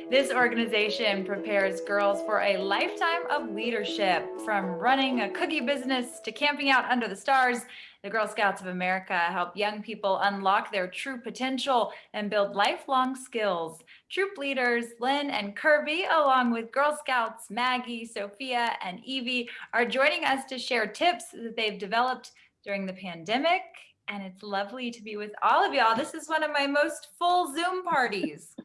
This organization prepares girls for a lifetime of leadership, from running a cookie business to camping out under the stars. The Girl Scouts of America help young people unlock their true potential and build lifelong skills. Troop leaders Lynn and Kirby, along with Girl Scouts Maggie, Sophia, and Evie, are joining us to share tips that they've developed during the pandemic. And it's lovely to be with all of y'all. This is one of my most full Zoom parties.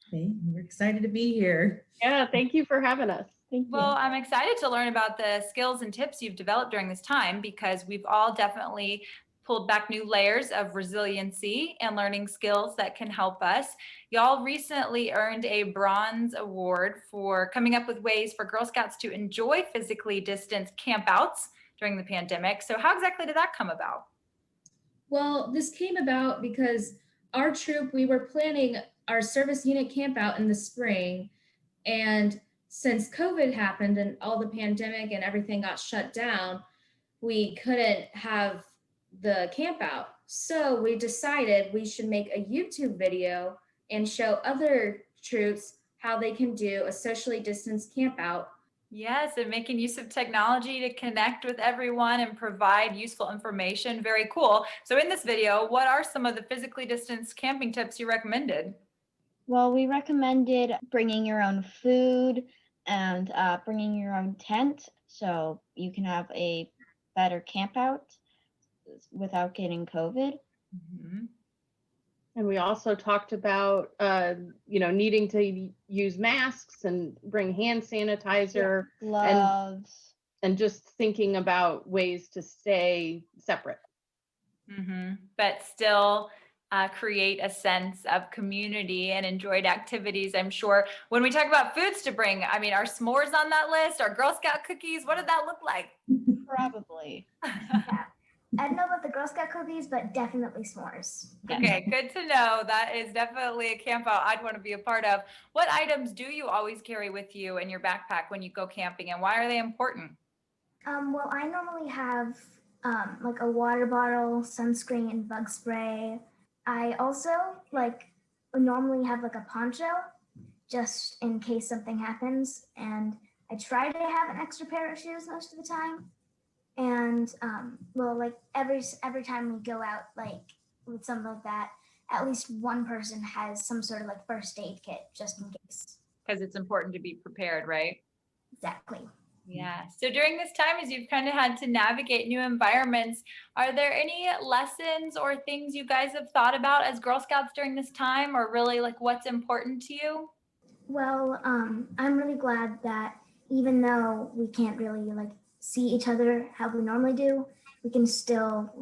Okay, we're excited to be here. Yeah, thank you for having us. Thank you. Well, I'm excited to learn about the skills and tips you've developed during this time, because we've all definitely pulled back new layers of resiliency and learning skills that can help us. Y'all recently earned a bronze award for coming up with ways for Girl Scouts to enjoy physically distanced campouts during the pandemic. So how exactly did that come about? Well, this came about because our troop, we were planning our service unit camp out in the spring. And since COVID happened and all the pandemic and everything got shut down, we couldn't have the camp out. So we decided we should make a YouTube video and show other troops how they can do a socially distanced camp out. Yes, and making use of technology to connect with everyone and provide useful information. Very cool. So in this video, what are some of the physically distanced camping tips you recommended? Well, we recommended bringing your own food and bringing your own tent so you can have a better camp out without getting COVID. Mm-hmm. And we also talked about, needing to use masks and bring hand sanitizer, Gloves. and just thinking about ways to stay separate. Mm-hmm. But still create a sense of community and enjoyed activities, I'm sure. When we talk about foods to bring, I mean, are s'mores on that list? Are Girl Scout cookies? What did that look like? Probably. I don't know about the Girl Scout cookies, but definitely s'mores. Okay, good to know. That is definitely a camp out I'd want to be a part of. What items do you always carry with you in your backpack when you go camping, and why are they important? Well, I normally have like a water bottle, sunscreen, and bug spray. I also normally have like a poncho just in case something happens, and I try to have an extra pair of shoes most of the time. And every time we go out with something like that, at least one person has some sort of first aid kit just in case. Because it's important to be prepared, right? Exactly. Yeah. So during this time, as you've kind of had to navigate new environments, are there any lessons or things you guys have thought about as Girl Scouts during this time, or really what's important to you? Well, I'm really glad that even though we can't really see each other how we normally do, we can still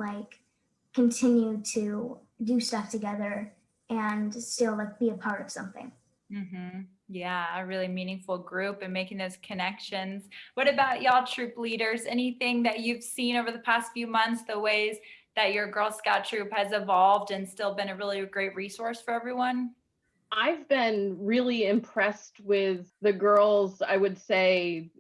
continue to do stuff together and still be a part of something. Mm-hmm. Yeah, a really meaningful group and making those connections. What about y'all troop leaders? Anything that you've seen over the past few months, the ways that your Girl Scout troop has evolved and still been a really great resource for everyone? I've been really impressed with the girls, I would say,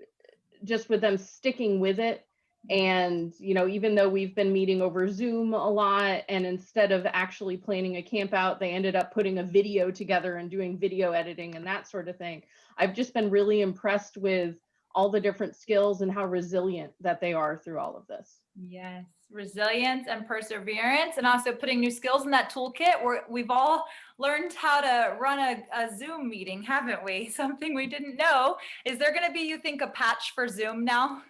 just with them sticking with it. And, even though we've been meeting over Zoom a lot, and instead of actually planning a camp out, they ended up putting a video together and doing video editing and that sort of thing. I've just been really impressed with all the different skills and how resilient that they are through all of this. Yes, resilience and perseverance, and also putting new skills in that toolkit. We've all learned how to run a Zoom meeting, haven't we? Something we didn't know. Is there going to be, you think, a patch for Zoom now?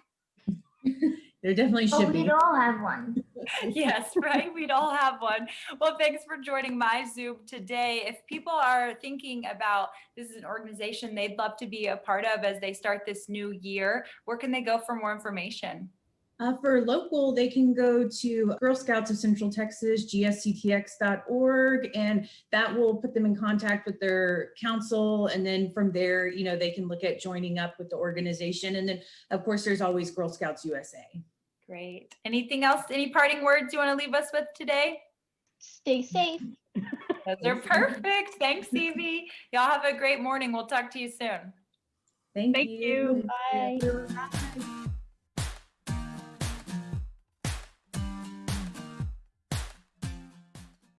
There definitely should be. We'd all have one. Yes, right. We'd all have one. Well, thanks for joining my Zoom today. If people are thinking about this is an organization they'd love to be a part of as they start this new year, where can they go for more information? For local, they can go to Girl Scouts of Central Texas, gsctx.org, and that will put them in contact with their council. And then from there, they can look at joining up with the organization. And then, of course, there's always Girl Scouts USA. Great. Anything else? Any parting words you want to leave us with today? Stay safe. Those are perfect. Thanks, Evie. Y'all have a great morning. We'll talk to you soon. Thank you. Bye. Bye.